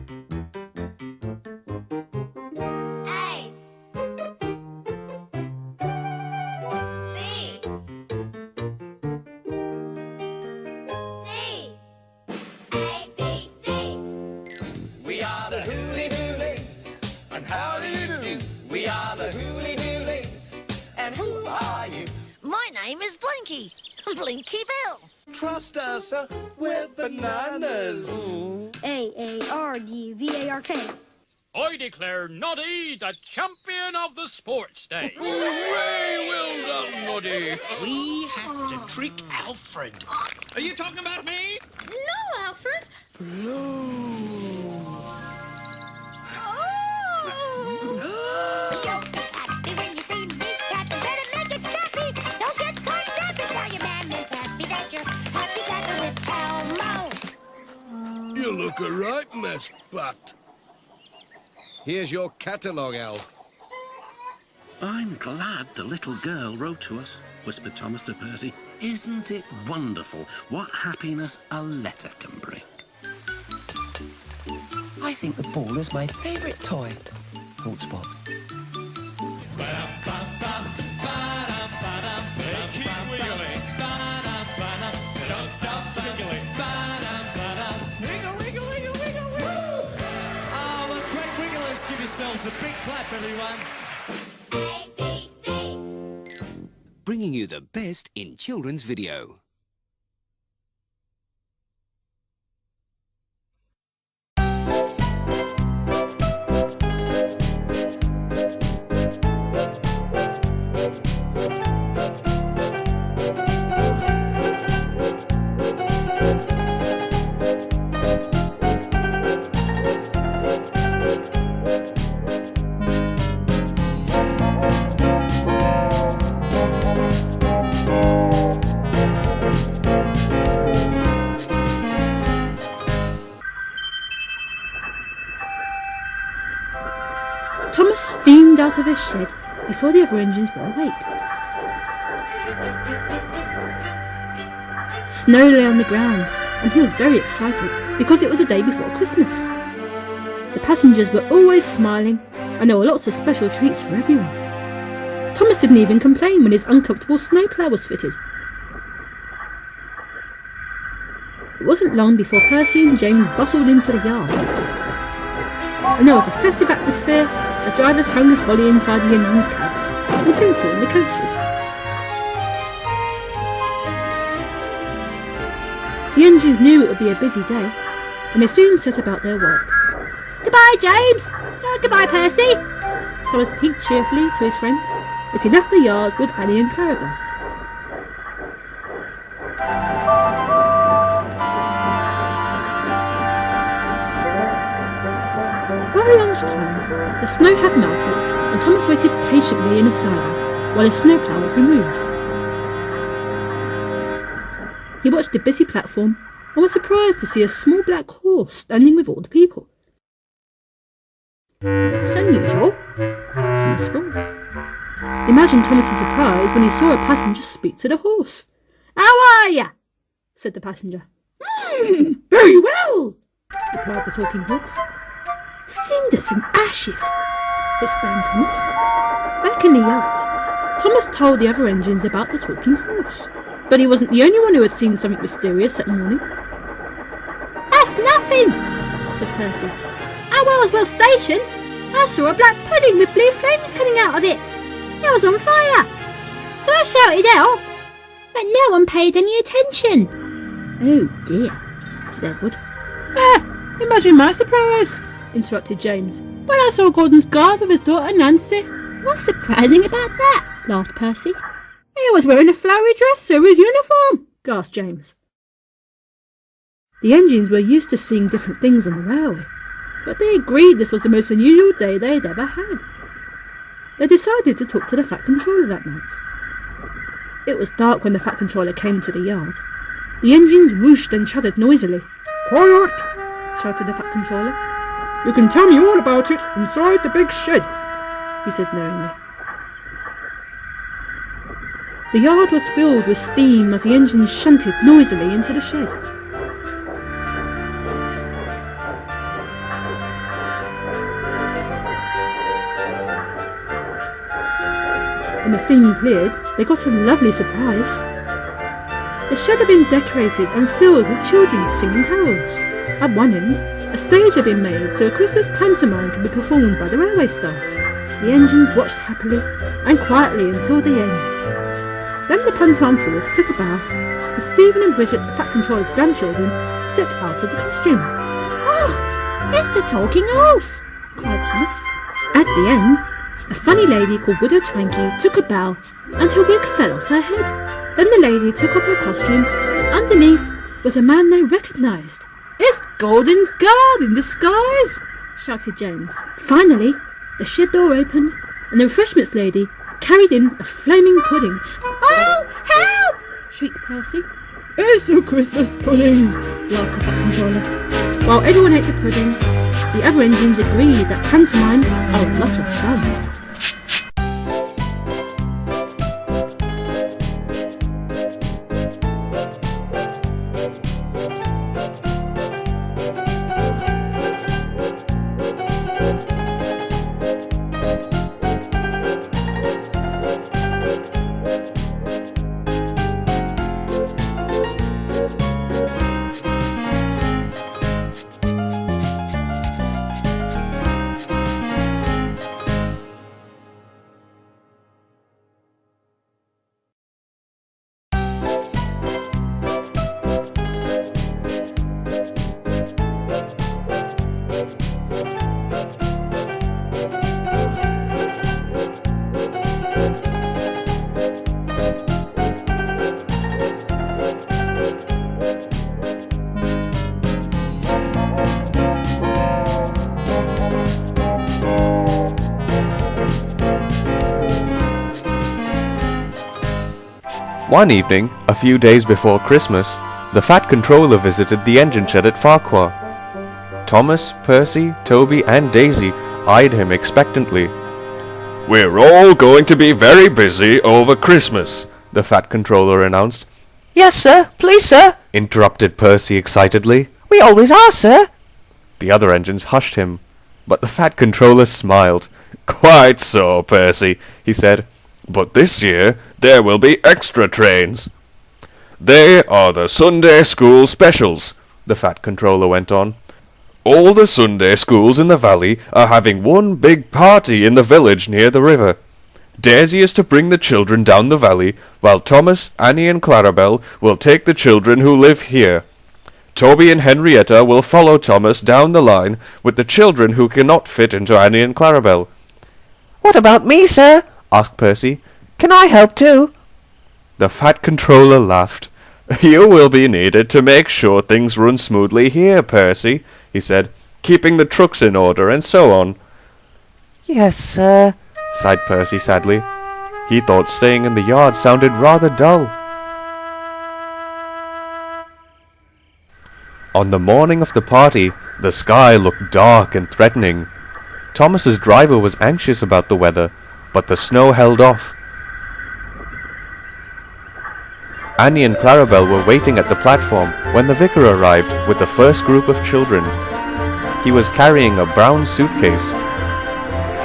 We are the Hooly Hoolies, and how do you do? We are the Hooly Hoolies, and who are you? My name is Blinky, Blinky Bill. Trust us, we're bananas. A-A-R-D-V-A-R-K. I declare Noddy the champion of the sports day. Hooray! Well done, Noddy. We have to trick Alfred. Are you talking about me? No, Alfred. You look a right mess, Bat. Here's your catalogue, Alf. I'm glad the little girl wrote to us, whispered Thomas to Percy. Isn't it wonderful what happiness a letter can bring? I think the ball is my favourite toy, thought Spot. Keep wiggling. Don't stop giggling. Wiggle, wiggle, wiggle, wiggle, wiggle. Oh, well, great wigglers. Give yourselves a big clap, everyone. Bringing you the best in children's video. Thomas steamed out of his shed before the other engines were awake. Snow lay on the ground, and he was very excited because it was the day before Christmas. The passengers were always smiling, and there were lots of special treats for everyone. Thomas didn't even complain when his uncomfortable snowplough was fitted. It wasn't long before Percy and James bustled into the yard, and there was a festive atmosphere. The drivers hung holly inside the engine's cabs and tinsel in the coaches. The engines knew it would be a busy day, and they soon set about their work. "Goodbye, James! Goodbye, Percy!" Thomas peeped cheerfully to his friends as he left the yard with Annie and Clarabel. By lunchtime, the snow had melted, and Thomas waited patiently in a silo while his snowplough was removed. He watched the busy platform and was surprised to see a small black horse standing with all the people. "It's unusual," Thomas thought. Imagine Thomas's surprise when he saw a passenger speak to the horse. "How are ya?" said the passenger. "Very well," replied the talking horse. "Cinders and ashes," explained Thomas. Back in the yard, Thomas told the other engines about the talking horse, but he wasn't the only one who had seen something mysterious that morning. "That's nothing," said Percy. "At Wellswell Station, I saw a black pudding with blue flames coming out of it. It was on fire, so I shouted out, but no one paid any attention." "Oh dear," said Edward. "Imagine my surprise," interrupted James, "when I saw Gordon's guard with his daughter Nancy." "What's surprising about that?" laughed Percy. "He was wearing a flowery dress over his uniform," gasped James. The engines were used to seeing different things on the railway, but they agreed this was the most unusual day they had ever had. They decided to talk to the Fat Controller that night. It was dark when the Fat Controller came to the yard. The engines whooshed and chattered noisily. "Quiet!" shouted the Fat Controller. "You can tell me all about it inside the big shed," he said knowingly. The yard was filled with steam as the engines shunted noisily into the shed. When the steam cleared, they got a lovely surprise. The shed had been decorated and filled with children singing carols. At one end, a stage had been made so a Christmas pantomime could be performed by the railway staff. The engines watched happily and quietly until the end. Then the pantomime force took a bow, and Stephen and Bridget, the Fat Controller's grandchildren, stepped out of the costume. Oh, it's the talking horse! Cried Thomas. At the end, a funny lady called Widow Twanky took a bow, and her wig fell off her head. Then the lady took off her costume. Underneath was a man they recognised. "It's Golden's guard in disguise!" shouted James. Finally, the shed door opened, and the refreshments lady carried in a flaming pudding. Oh, help! Shrieked Percy. "It's a Christmas pudding!" laughed the Fat Controller. While everyone ate the pudding, the other engines agreed that pantomimes are a lot of fun. One evening, a few days before Christmas, the Fat Controller visited the engine shed at Farquhar. Thomas, Percy, Toby, and Daisy eyed him expectantly. We're all going to be very busy over Christmas, the Fat Controller announced. Yes, sir. Please, sir, interrupted Percy excitedly. We always are, sir. The other engines hushed him, but the Fat Controller smiled. Quite so, Percy, he said. But this year, there will be extra trains. They are the Sunday school specials, the Fat Controller went on. All the Sunday schools in the valley are having one big party in the village near the river. Daisy is to bring the children down the valley, while Thomas, Annie, and Clarabelle will take the children who live here. Toby and Henrietta will follow Thomas down the line with the children who cannot fit into Annie and Clarabelle. What about me, sir? Asked Percy. Can I help too? The Fat Controller laughed. You will be needed to make sure things run smoothly here, Percy, he said, keeping the trucks in order and so on. Yes, sir, sighed Percy sadly. He thought staying in the yard sounded rather dull. On the morning of the party, the sky looked dark and threatening. Thomas's driver was anxious about the weather, but the snow held off. Annie and Clarabelle were waiting at the platform when the vicar arrived with the first group of children. He was carrying a brown suitcase.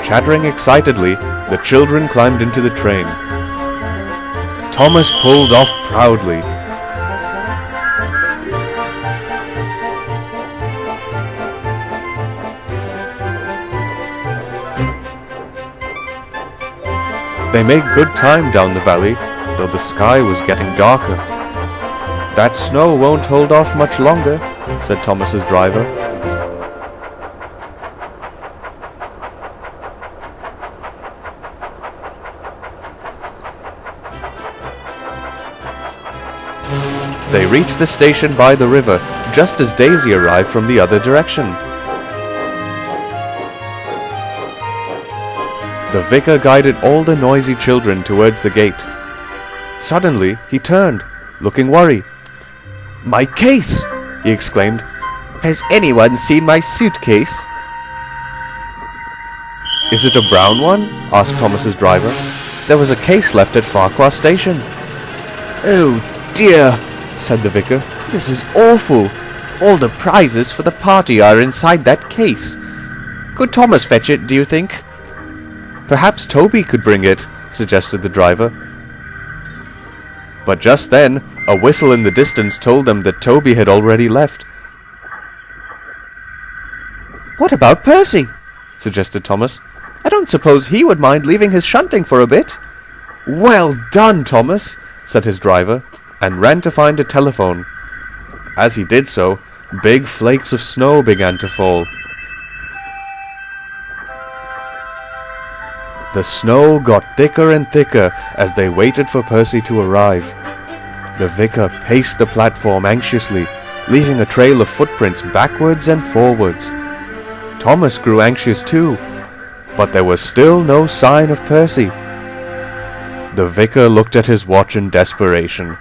Chattering excitedly, the children climbed into the train. Thomas pulled off proudly. They made good time down the valley, though the sky was getting darker. That snow won't hold off much longer, said Thomas's driver. They reached the station by the river just as Daisy arrived from the other direction. The vicar guided all the noisy children towards the gate. Suddenly, he turned, looking worried. My case! He exclaimed. Has anyone seen my suitcase? Is it a brown one? Asked Thomas's driver. There was a case left at Farquhar Station. Oh dear, said the vicar. This is awful. All the prizes for the party are inside that case. Could Thomas fetch it, do you think? Perhaps Toby could bring it, suggested the driver. But just then, a whistle in the distance told them that Toby had already left. What about Percy? Suggested Thomas. I don't suppose he would mind leaving his shunting for a bit. Well done, Thomas, said his driver, and ran to find a telephone. As he did so, big flakes of snow began to fall. The snow got thicker and thicker as they waited for Percy to arrive. The vicar paced the platform anxiously, leaving a trail of footprints backwards and forwards. Thomas grew anxious too, but there was still no sign of Percy. The vicar looked at his watch in desperation.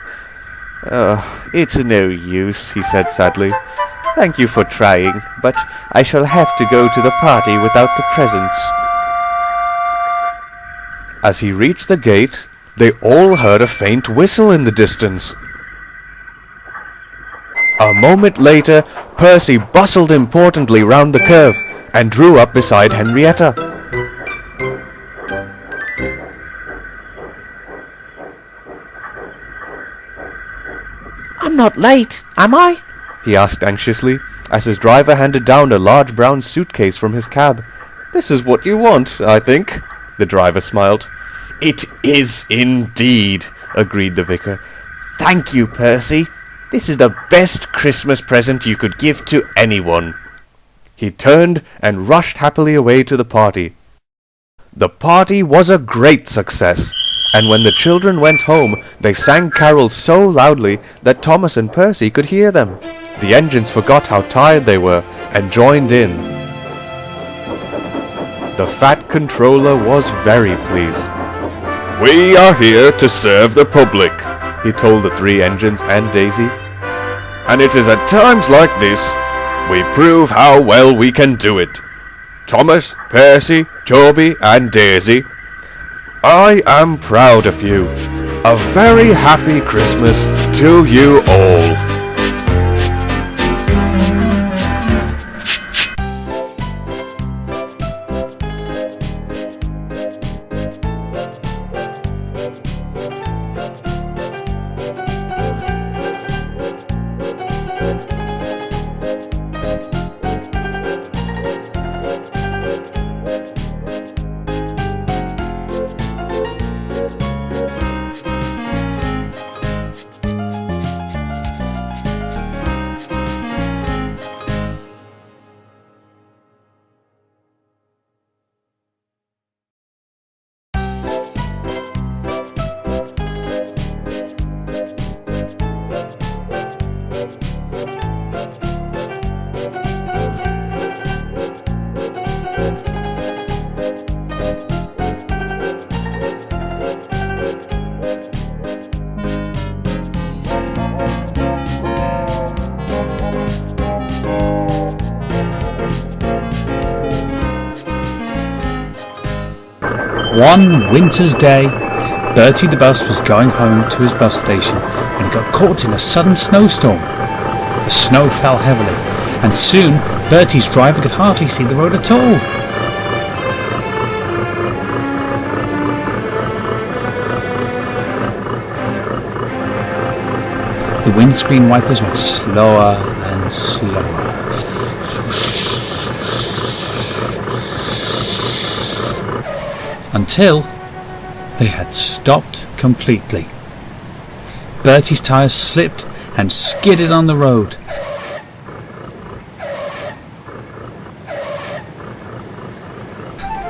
It's no use, he said sadly. Thank you for trying, but I shall have to go to the party without the presents. As he reached the gate, they all heard a faint whistle in the distance. A moment later, Percy bustled importantly round the curve and drew up beside Henrietta. I'm not late, am I? He asked anxiously, as his driver handed down a large brown suitcase from his cab. This is what you want, I think, the driver smiled. It is indeed, agreed the vicar. Thank you, Percy. This is the best Christmas present you could give to anyone. He turned and rushed happily away to the party. The party was a great success, and when the children went home, they sang carols so loudly that Thomas and Percy could hear them. The engines forgot how tired they were and joined in. The fat controller was very pleased. We are here to serve the public, he told the three engines and Daisy. And it is at times like this we prove how well we can do it. Thomas, Percy, Toby, and Daisy, I am proud of you. A very happy Christmas to you all. One winter's day, Bertie the bus was going home to his bus station when he got caught in a sudden snowstorm. The snow fell heavily, and soon Bertie's driver could hardly see the road at all. The windscreen wipers went slower and slower. Until they had stopped completely. Bertie's tyres slipped and skidded on the road.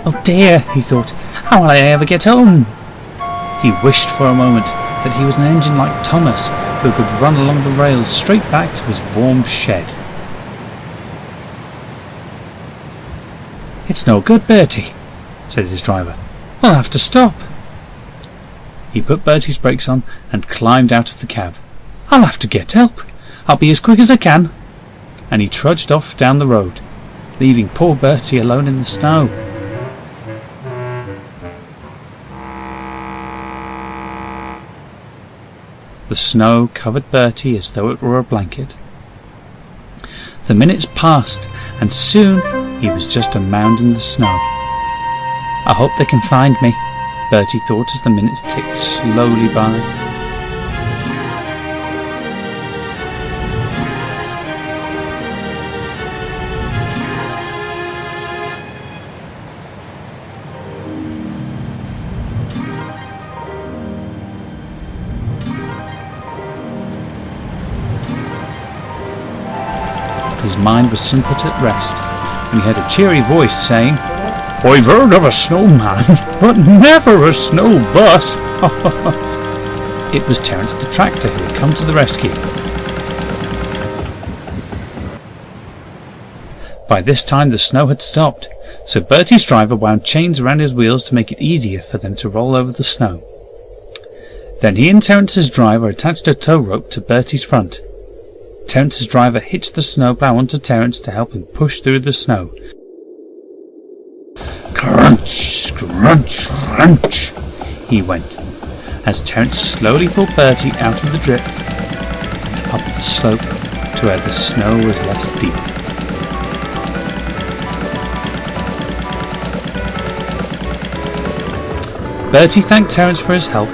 Oh dear, he thought, how will I ever get home? He wished for a moment that he was an engine like Thomas, who could run along the rails straight back to his warm shed. It's no good, Bertie, said his driver. I'll have to stop. He put Bertie's brakes on and climbed out of the cab. I'll have to get help. I'll be as quick as I can. And he trudged off down the road, leaving poor Bertie alone in the snow. The snow covered Bertie as though it were a blanket. The minutes passed, and soon he was just a mound in the snow. I hope they can find me, Bertie thought as the minutes ticked slowly by. His mind was somewhat at rest when he heard a cheery voice saying, "I've heard of a snowman, but never a snow bus." It was Terence the tractor who had come to the rescue. By this time the snow had stopped, so Bertie's driver wound chains around his wheels to make it easier for them to roll over the snow. Then he and Terence's driver attached a tow rope to Bertie's front. Terence's driver hitched the snowplough onto Terence to help him push through the snow. Crunch, scrunch, crunch, he went, as Terence slowly pulled Bertie out of the drip and up the slope to where the snow was less deep. Bertie thanked Terence for his help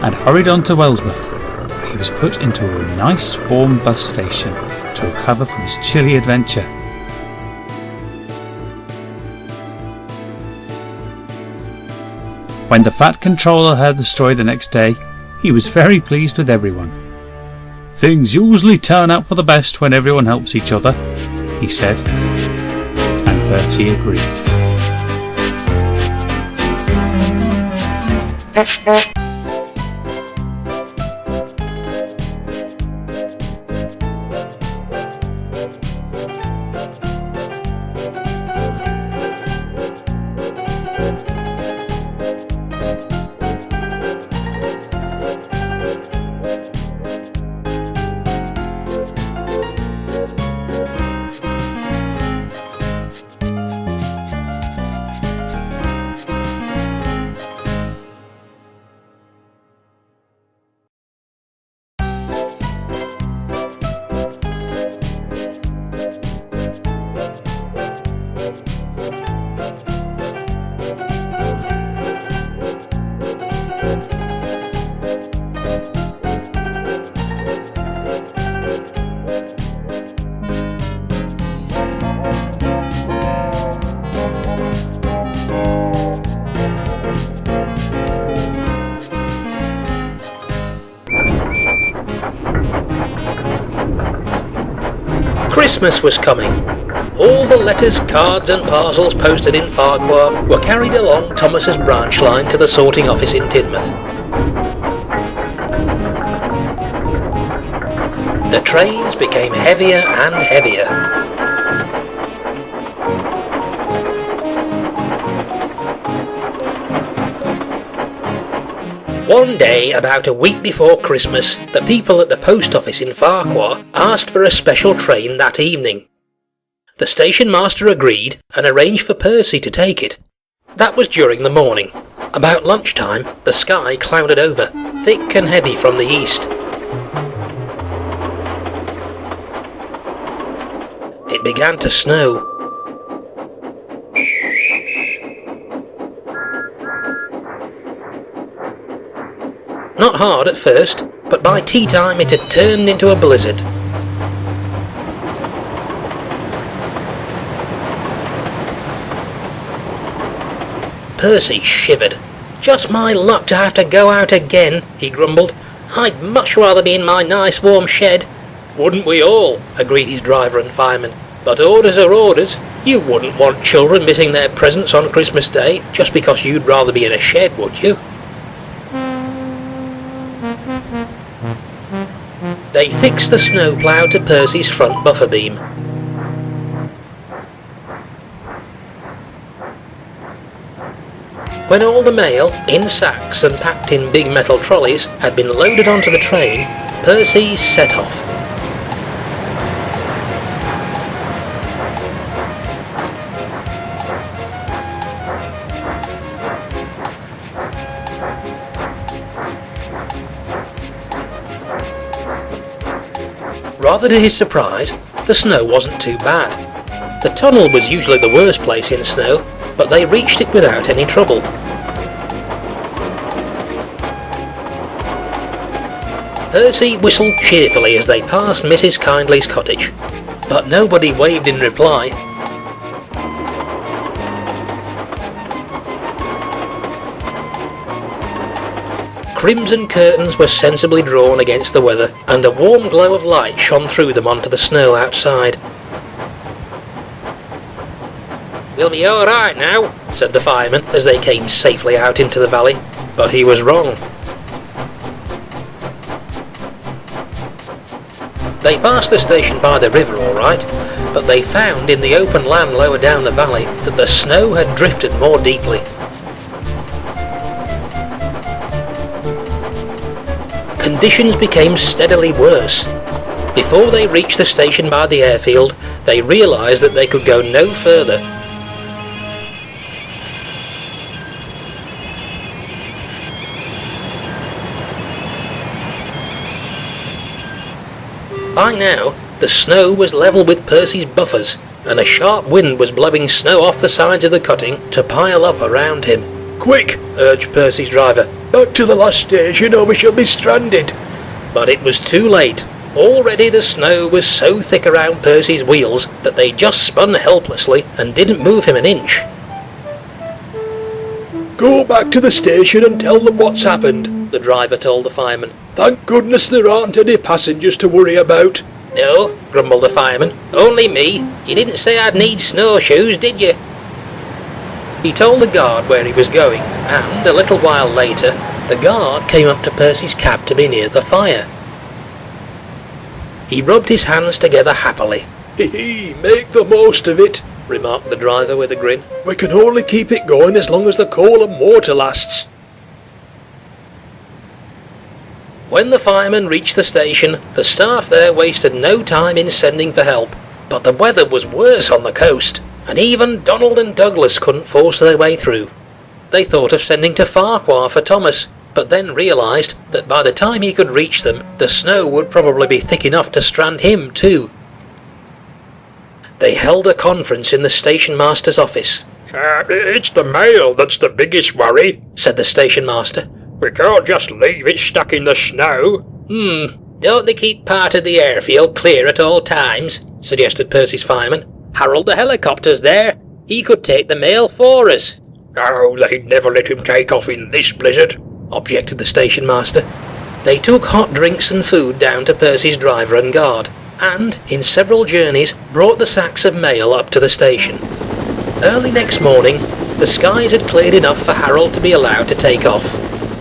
and hurried on to Wellsworth, where he was put into a nice warm bus station to recover from his chilly adventure. When the Fat Controller heard the story the next day, he was very pleased with everyone. "Things usually turn out for the best when everyone helps each other," he said, and Bertie agreed. Christmas was coming. All the letters, cards and parcels posted in Farquhar were carried along Thomas's branch line to the sorting office in Tidmouth. The trains became heavier and heavier. One day, about a week before Christmas, the people at the post office in Farquhar asked for a special train that evening. The station master agreed and arranged for Percy to take it. That was during the morning. About lunchtime, the sky clouded over, thick and heavy from the east. It began to snow. Not hard at first, but by tea time it had turned into a blizzard. Percy shivered. "Just my luck to have to go out again," he grumbled. "I'd much rather be in my nice warm shed." "Wouldn't we all?" agreed his driver and fireman. "But orders are orders. You wouldn't want children missing their presents on Christmas Day just because you'd rather be in a shed, would you?" They fixed the snowplough to Percy's front buffer beam. When all the mail, in sacks and packed in big metal trolleys, had been loaded onto the train, Percy set off. Rather to his surprise, the snow wasn't too bad. The tunnel was usually the worst place in snow, but they reached it without any trouble. Percy whistled cheerfully as they passed Mrs. Kindly's cottage, but nobody waved in reply. Crimson curtains were sensibly drawn against the weather, and a warm glow of light shone through them onto the snow outside. "We'll be all right now," said the fireman as they came safely out into the valley, but he was wrong. They passed the station by the river all right, but they found in the open land lower down the valley that the snow had drifted more deeply. Conditions became steadily worse. Before they reached the station by the airfield, they realised that they could go no further. By now, the snow was level with Percy's buffers, and a sharp wind was blowing snow off the sides of the cutting to pile up around him. "Quick!" urged Percy's driver. "Back to the last station or we shall be stranded." But it was too late. Already the snow was so thick around Percy's wheels that they just spun helplessly and didn't move him an inch. "Go back to the station and tell them what's happened," the driver told the fireman. "Thank goodness there aren't any passengers to worry about." "No," grumbled the fireman. "Only me. You didn't say I'd need snowshoes, did you?" He told the guard where he was going, and a little while later, the guard came up to Percy's cab to be near the fire. He rubbed his hands together happily. "Hee, make the most of it," remarked the driver with a grin. "We can only keep it going as long as the coal and water lasts." When the fireman reached the station, the staff there wasted no time in sending for help, but the weather was worse on the coast, and even Donald and Douglas couldn't force their way through. They thought of sending to Farquhar for Thomas, but then realised that by the time he could reach them, the snow would probably be thick enough to strand him too. They held a conference in the station master's office. It's the mail that's the biggest worry," said the station master. "We can't just leave it stuck in the snow." Don't they keep part of the airfield clear at all times?" suggested Percy's fireman. "Harold the helicopter's there. He could take the mail for us." "Oh, they'd never let him take off in this blizzard," objected the station master. They took hot drinks and food down to Percy's driver and guard, and, in several journeys, brought the sacks of mail up to the station. Early next morning, the skies had cleared enough for Harold to be allowed to take off.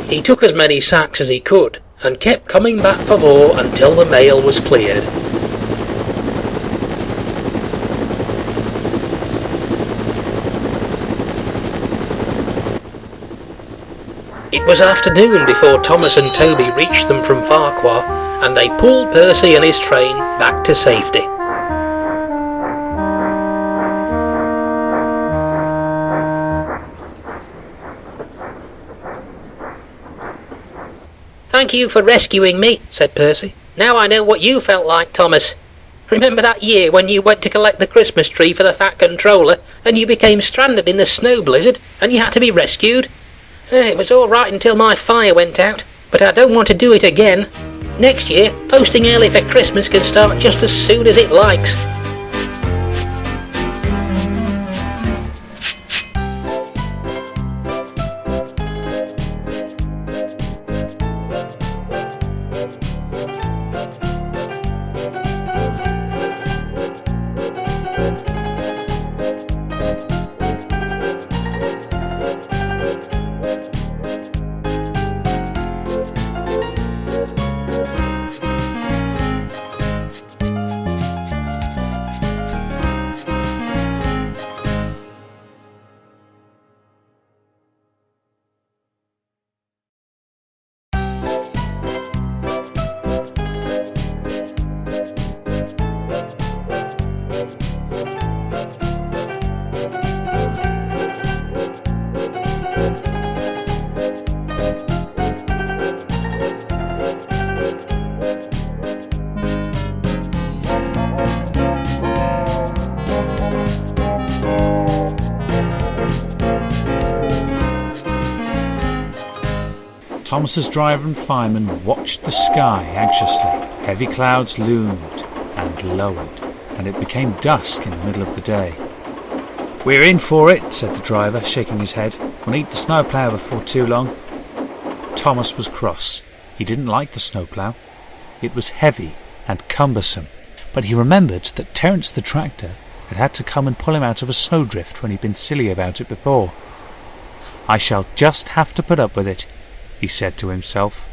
He took as many sacks as he could, and kept coming back for more until the mail was cleared. It was afternoon before Thomas and Toby reached them from Farquhar, and they pulled Percy and his train back to safety. "Thank you for rescuing me," said Percy. "Now I know what you felt like, Thomas. Remember that year when you went to collect the Christmas tree for the Fat Controller, and you became stranded in the snow blizzard, and you had to be rescued? It was all right until my fire went out, but I don't want to do it again. Next year, posting early for Christmas can start just as soon as it likes." Thomas's driver and fireman watched the sky anxiously. Heavy clouds loomed and lowered, and it became dusk in the middle of the day. "We're in for it," said the driver, shaking his head. "We'll need the snowplough before too long." Thomas was cross. He didn't like the snowplough. It was heavy and cumbersome, but he remembered that Terence the tractor had to come and pull him out of a snowdrift when he'd been silly about it before. "I shall just have to put up with it," he said to himself.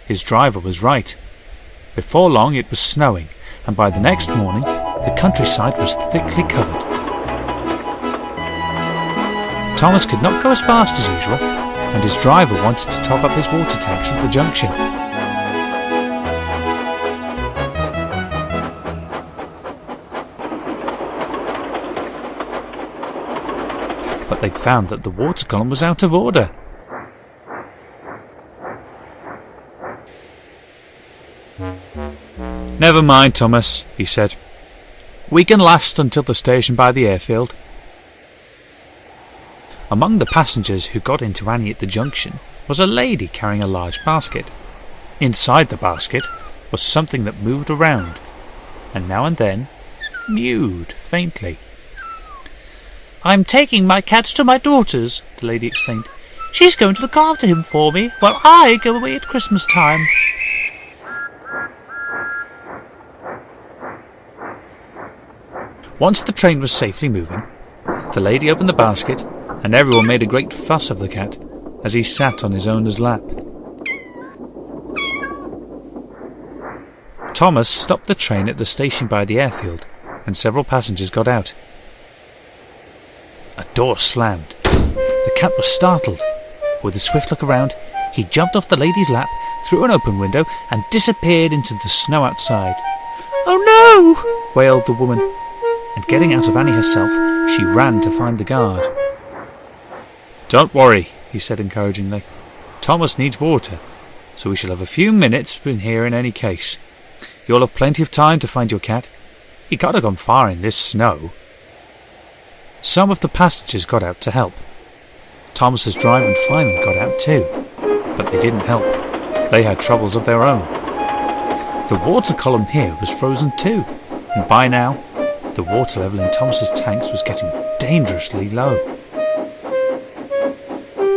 His driver was right. Before long it was snowing, and by the next morning the countryside was thickly covered. Thomas could not go as fast as usual, and his driver wanted to top up his water tanks at the junction. But they found that the water column was out of order. "Never mind, Thomas," he said. "We can last until the station by the airfield." Among the passengers who got into Annie at the junction was a lady carrying a large basket. Inside the basket was something that moved around, and now and then mewed faintly. "I'm taking my cat to my daughter's," the lady explained. "She's going to look after him for me while I go away at Christmas time." Once the train was safely moving, the lady opened the basket, and everyone made a great fuss of the cat as he sat on his owner's lap. Thomas stopped the train at the station by the airfield, and several passengers got out. A door slammed. The cat was startled. With a swift look around, he jumped off the lady's lap, through an open window, and disappeared into the snow outside. "Oh no!" wailed the woman, and getting out of Annie herself, she ran to find the guard. "Don't worry," he said encouragingly. "Thomas needs water, so we shall have a few minutes in here in any case. You'll have plenty of time to find your cat. He can't have gone far in this snow." Some of the passengers got out to help. Thomas's driver and fireman got out too, but they didn't help. They had troubles of their own. The water column here was frozen too, and by now the water level in Thomas's tanks was getting dangerously low.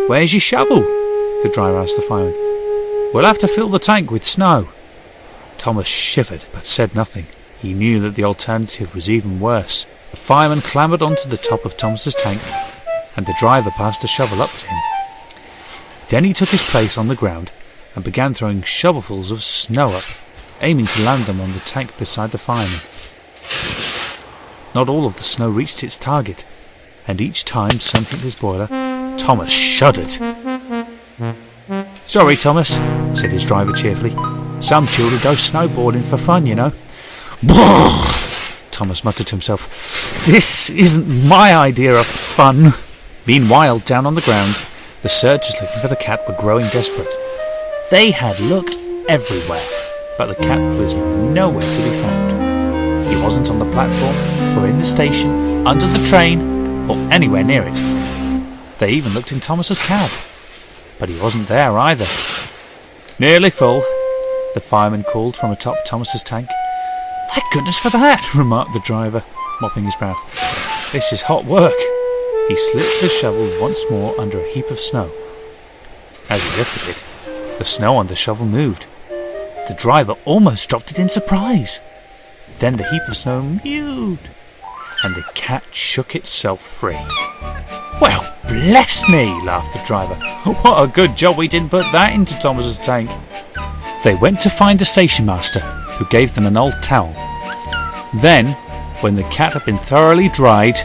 "Where's your shovel?" the driver asked the fireman. "We'll have to fill the tank with snow." Thomas shivered but said nothing. He knew that the alternative was even worse. The fireman clambered onto the top of Thomas's tank, and the driver passed a shovel up to him. Then he took his place on the ground and began throwing shovelfuls of snow up, aiming to land them on the tank beside the fireman. Not all of the snow reached its target, and each time some hit his boiler, Thomas shuddered. "Sorry, Thomas," said his driver cheerfully. "Some children go snowboarding for fun, you know." Thomas muttered to himself. "This isn't my idea of fun." Meanwhile, down on the ground, the searchers looking for the cat were growing desperate. They had looked everywhere, but the cat was nowhere to be found. He wasn't on the platform, or in the station, under the train, or anywhere near it. They even looked in Thomas's cab, but he wasn't there either. "Nearly full," the fireman called from atop Thomas's tank. "Thank goodness for that," remarked the driver, mopping his brow. "This is hot work." He slipped the shovel once more under a heap of snow. As he lifted it, the snow on the shovel moved. The driver almost dropped it in surprise. Then the heap of snow mewed, and the cat shook itself free. "Well, bless me," laughed the driver. "What a good job we didn't put that into Thomas's tank." They went to find the station master, who gave them an old towel. Then, when the cat had been thoroughly dried,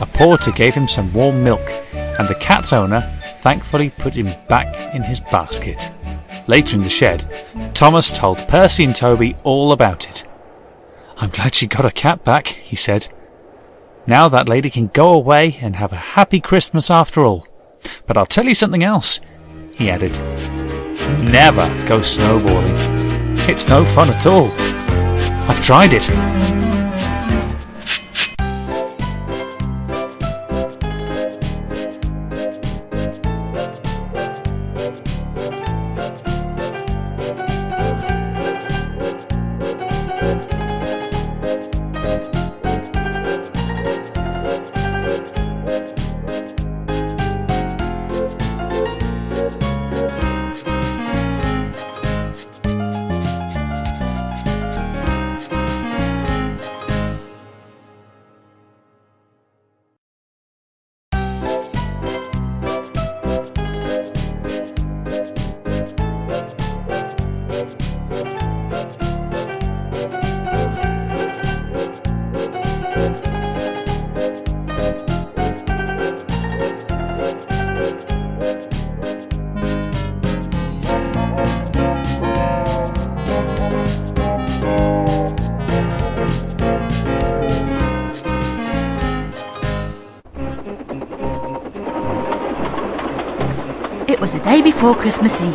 a porter gave him some warm milk, and the cat's owner thankfully put him back in his basket. Later in the shed, Thomas told Percy and Toby all about it. "I'm glad she got her cat back," he said. "Now that lady can go away and have a happy Christmas after all. But I'll tell you something else," he added. "Never go snowboarding. It's no fun at all. I've tried it." the day before Christmas Eve.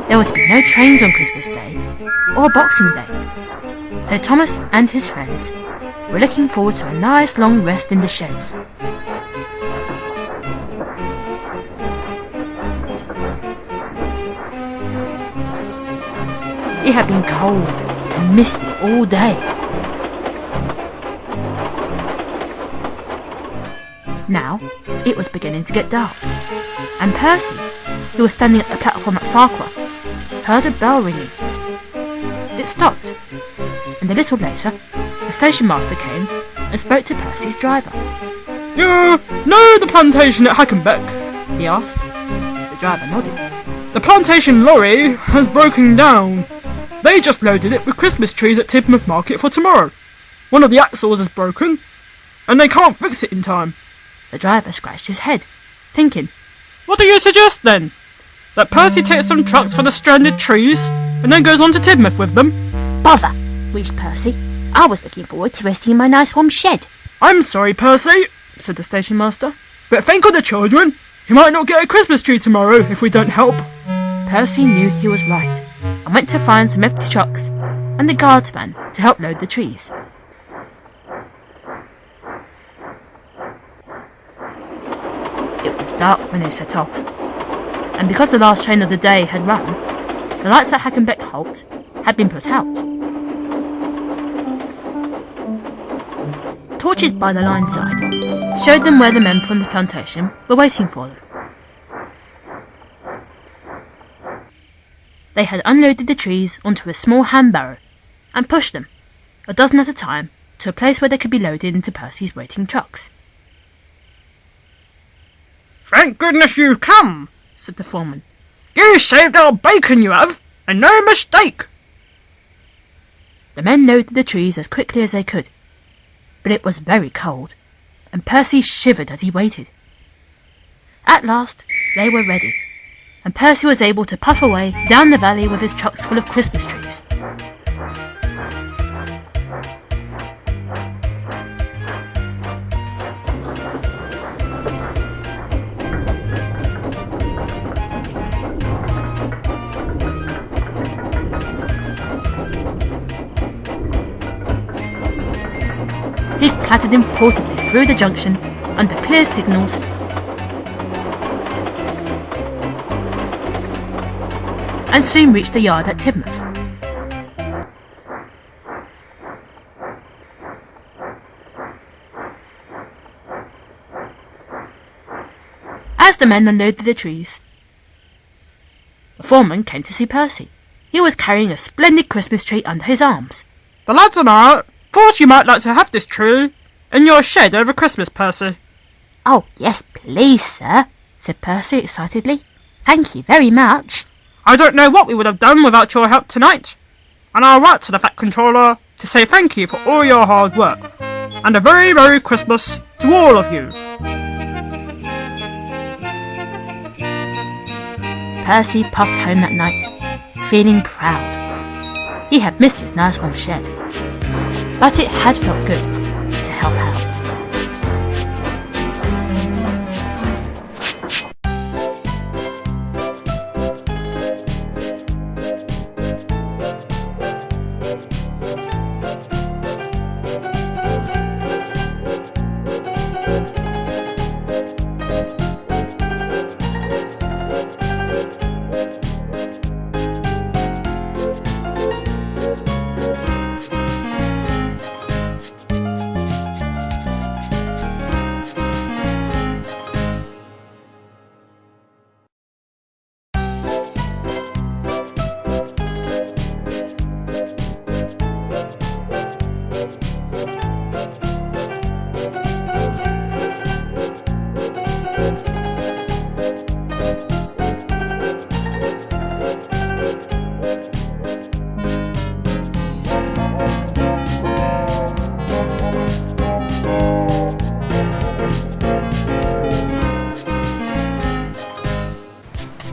There were to be no trains on Christmas Day or Boxing Day, so Thomas and his friends were looking forward to a nice long rest in the sheds. It had been cold and misty all day. Now it was beginning to get dark, and Percy, who was standing at the platform at Farquhar, heard a bell ringing. It stopped, and a little later, the station master came and spoke to Percy's driver. "You know the plantation at Hackenbeck?" he asked. The driver nodded. "The plantation lorry has broken down. They just loaded it with Christmas trees at Tidmouth Market for tomorrow. One of the axles is broken, and they can't fix it in time." The driver scratched his head, thinking, "What do you suggest then? That Percy takes some trucks for the stranded trees, and then goes on to Tidmouth with them?" "Bother!" wheezed Percy. "I was looking forward to resting in my nice warm shed." "I'm sorry, Percy," said the station master, "but think of the children. You might not get a Christmas tree tomorrow if we don't help." Percy knew he was right, and went to find some empty trucks and the guardsman to help load the trees. It was dark when they set off, and because the last train of the day had run, the lights at Hackenbeck Halt had been put out. Torches by the line side showed them where the men from the plantation were waiting for them. They had unloaded the trees onto a small hand barrow and pushed them, a dozen at a time, to a place where they could be loaded into Percy's waiting trucks. "Thank goodness you've come," said the foreman. "You saved our bacon, you have, and no mistake." The men loaded the trees as quickly as they could, but it was very cold, and Percy shivered as he waited. At last, they were ready, and Percy was able to puff away down the valley with his trucks full of Christmas trees. He clattered importantly through the junction under clear signals and soon reached the yard at Tidmouth. As the men unloaded the trees, the foreman came to see Percy. He was carrying a splendid Christmas tree under his arms. "The lads and I thought you might like to have this tree in your shed over Christmas, Percy." "Oh, yes, please, sir," said Percy excitedly. "Thank you very much." "I don't know what we would have done without your help tonight, and I'll write to the Fat Controller to say thank you for all your hard work, and a very Merry Christmas to all of you." Percy puffed home that night, feeling proud. He had missed his nice warm shed, but it had felt good to help out.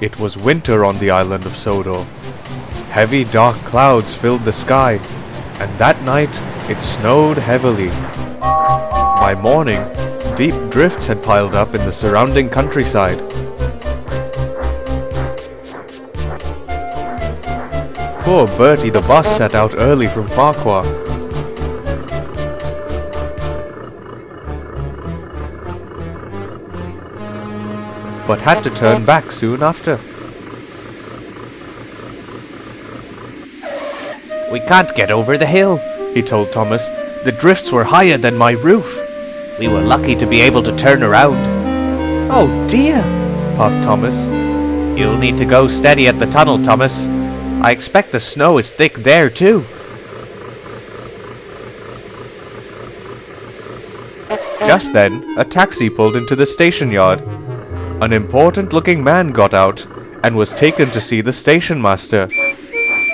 It was winter on the island of Sodor. Heavy dark clouds filled the sky, and that night it snowed heavily. By morning, deep drifts had piled up in the surrounding countryside. Poor Bertie the bus set out early from Farquhar. But had to turn back soon after. We can't get over the hill, he told Thomas. The drifts were higher than my roof. We were lucky to be able to turn around. Oh dear, puffed Thomas. You'll need to go steady at the tunnel, Thomas. I expect the snow is thick there too. Just then, a taxi pulled into the station yard. An important-looking man got out and was taken to see the station master.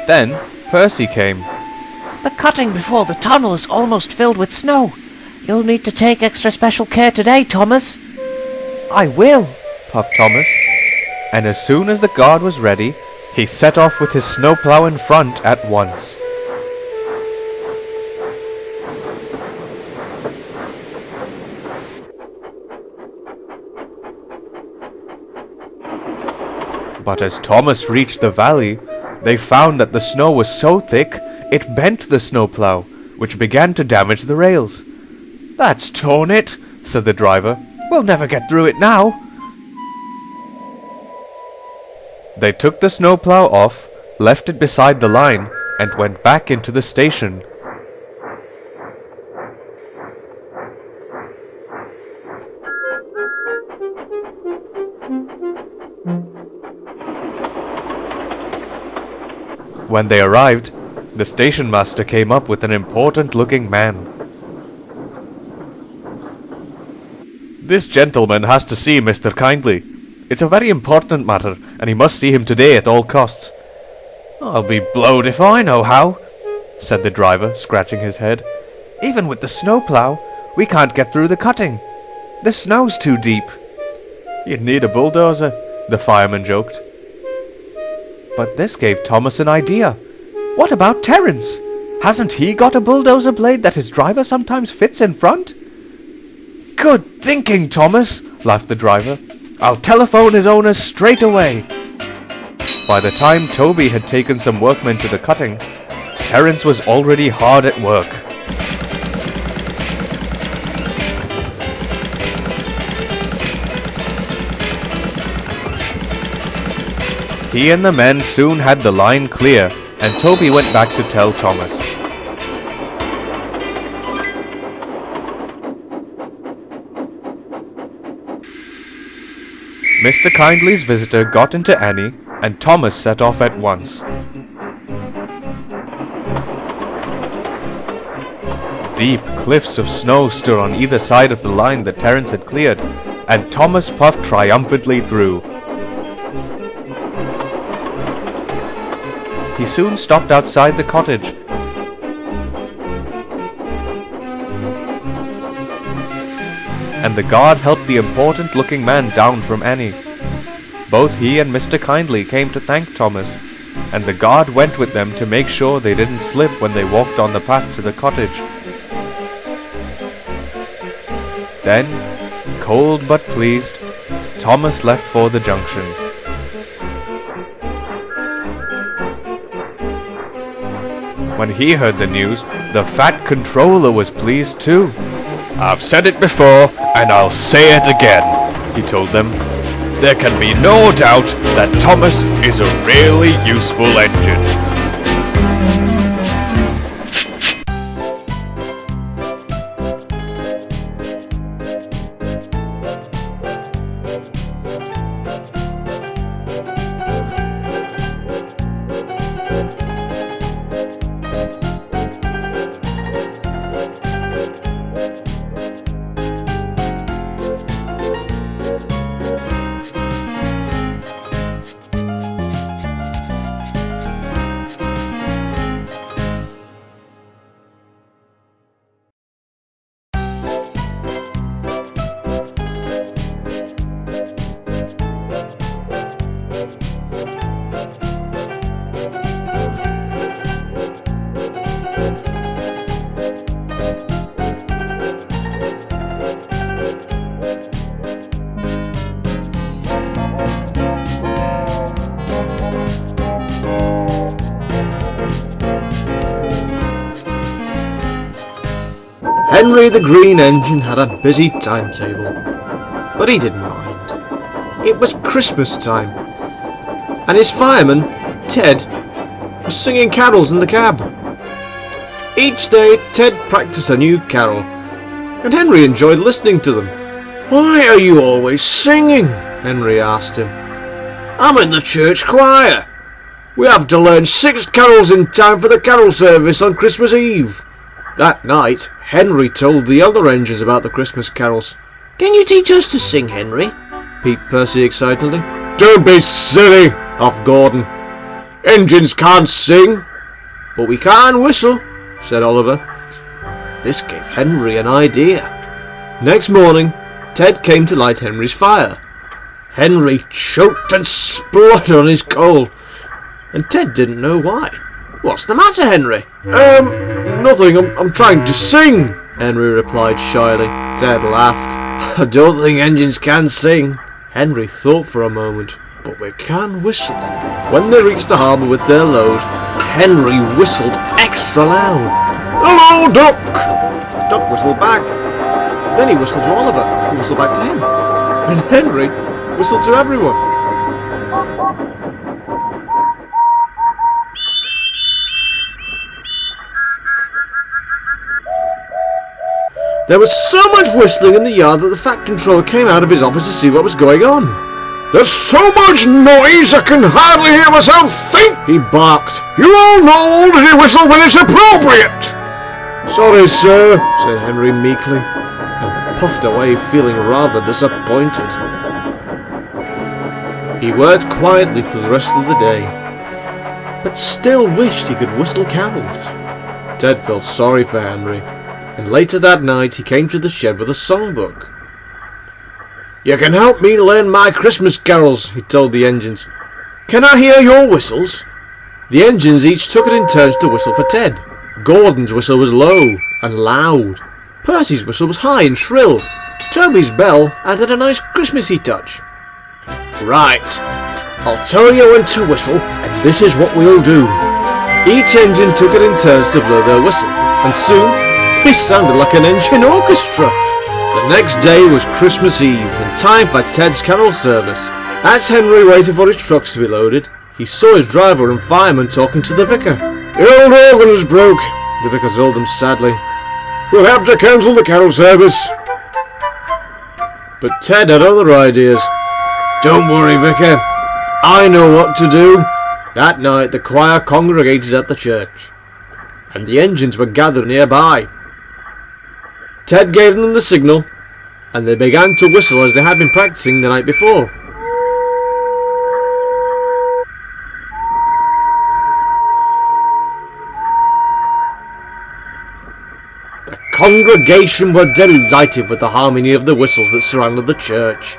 Then, Percy came. The cutting before the tunnel is almost filled with snow. You'll need to take extra special care today, Thomas. I will, puffed Thomas. And as soon as the guard was ready, he set off with his snowplow in front at once. But as Thomas reached the valley, they found that the snow was so thick, it bent the snowplow, which began to damage the rails. "That's torn it," said the driver. "We'll never get through it now." They took the snowplow off, left it beside the line, and went back into the station. When they arrived, the station master came up with an important-looking man. "This gentleman has to see Mr. Kindly. It's a very important matter, and he must see him today at all costs." "I'll be blowed if I know how," said the driver, scratching his head. "Even with the snowplow, we can't get through the cutting. The snow's too deep." "You'd need a bulldozer," the fireman joked. But this gave Thomas an idea. What about Terence? Hasn't he got a bulldozer blade that his driver sometimes fits in front? "Good thinking, Thomas," laughed the driver. "I'll telephone his owner straight away." By the time Toby had taken some workmen to the cutting, Terence was already hard at work. He and the men soon had the line clear, and Toby went back to tell Thomas. Mr. Kindly's visitor got into Annie, and Thomas set off at once. Deep cliffs of snow stood on either side of the line that Terence had cleared, and Thomas puffed triumphantly through. He soon stopped outside the cottage. And the guard helped the important-looking man down from Annie. Both he and Mr. Kindly came to thank Thomas, and the guard went with them to make sure they didn't slip when they walked on the path to the cottage. Then, cold but pleased, Thomas left for the junction. When he heard the news, the fat controller was pleased too. "I've said it before, and I'll say it again," he told them. "There can be no doubt that Thomas is a really useful engine." Henry the Green Engine had a busy timetable, but he didn't mind. It was Christmas time, and his fireman, Ted, was singing carols in the cab. Each day Ted practiced a new carol, and Henry enjoyed listening to them. "Why are you always singing?" Henry asked him. "I'm in the church choir. We have to learn 6 carols in time for the carol service on Christmas Eve." That night, Henry told the other engines about the Christmas carols. "Can you teach us to sing, Henry?" peeped Percy excitedly. "Don't be silly," huffed Gordon. "Engines can't sing." "But we can whistle," said Oliver. This gave Henry an idea. Next morning, Ted came to light Henry's fire. Henry choked and spluttered on his coal, and Ted didn't know why. "What's the matter, Henry?" Nothing, I'm trying to sing," Henry replied shyly. Ted laughed. "I don't think engines can sing." Henry thought for a moment. "But we can whistle." When they reached the harbour with their load, Henry whistled extra loud. "Hello, Duck!" Duck whistled back. Then he whistled to Oliver, who whistled back to him. And Henry whistled to everyone. There was so much whistling in the yard that the Fat Controller came out of his office to see what was going on. "There's so much noise I can hardly hear myself think," he barked. "You all know only to whistle when it's appropriate." "Sorry, sir," said Henry meekly, and puffed away feeling rather disappointed. He worked quietly for the rest of the day, but still wished he could whistle carols. Ted felt sorry for Henry, and later that night he came to the shed with a songbook. "You can help me learn my Christmas carols," he told the engines. "Can I hear your whistles?" The engines each took it in turns to whistle for Ted. Gordon's whistle was low and loud. Percy's whistle was high and shrill. Toby's bell added a nice Christmassy touch. "Right, I'll tell you when to whistle, and this is what we'll do." Each engine took it in turns to blow their whistle, and soon they sounded like an engine orchestra. The next day was Christmas Eve, in time for Ted's carol service. As Henry waited for his trucks to be loaded, he saw his driver and fireman talking to the vicar. "The old organ is broke," the vicar told them sadly. "We'll have to cancel the carol service." But Ted had other ideas. "Don't worry, Vicar. I know what to do." That night the choir congregated at the church, and the engines were gathered nearby. Ted gave them the signal, and they began to whistle as they had been practicing the night before. The congregation were delighted with the harmony of the whistles that surrounded the church.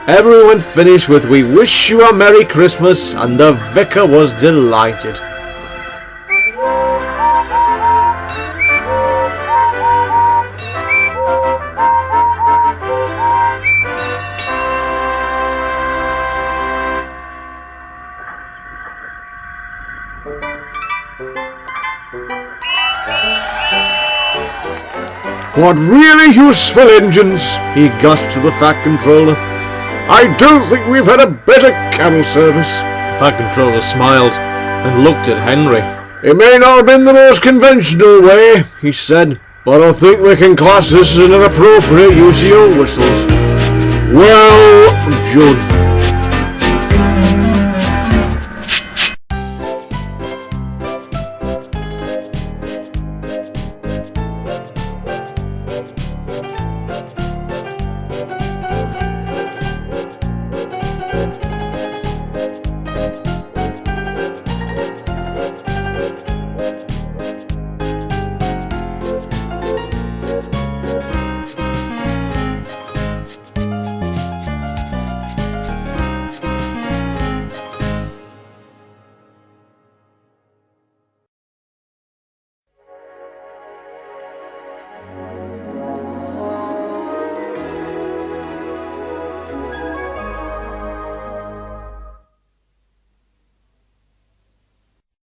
Everyone finished with "We wish you a Merry Christmas," and the vicar was delighted. "What really useful engines," he gushed to the Fat Controller. "I don't think we've had a better carol service." The Fat Controller smiled and looked at Henry. "It may not have been the most conventional way," he said, "but I think we can class this as an appropriate use of your whistles." "Well, Judge,"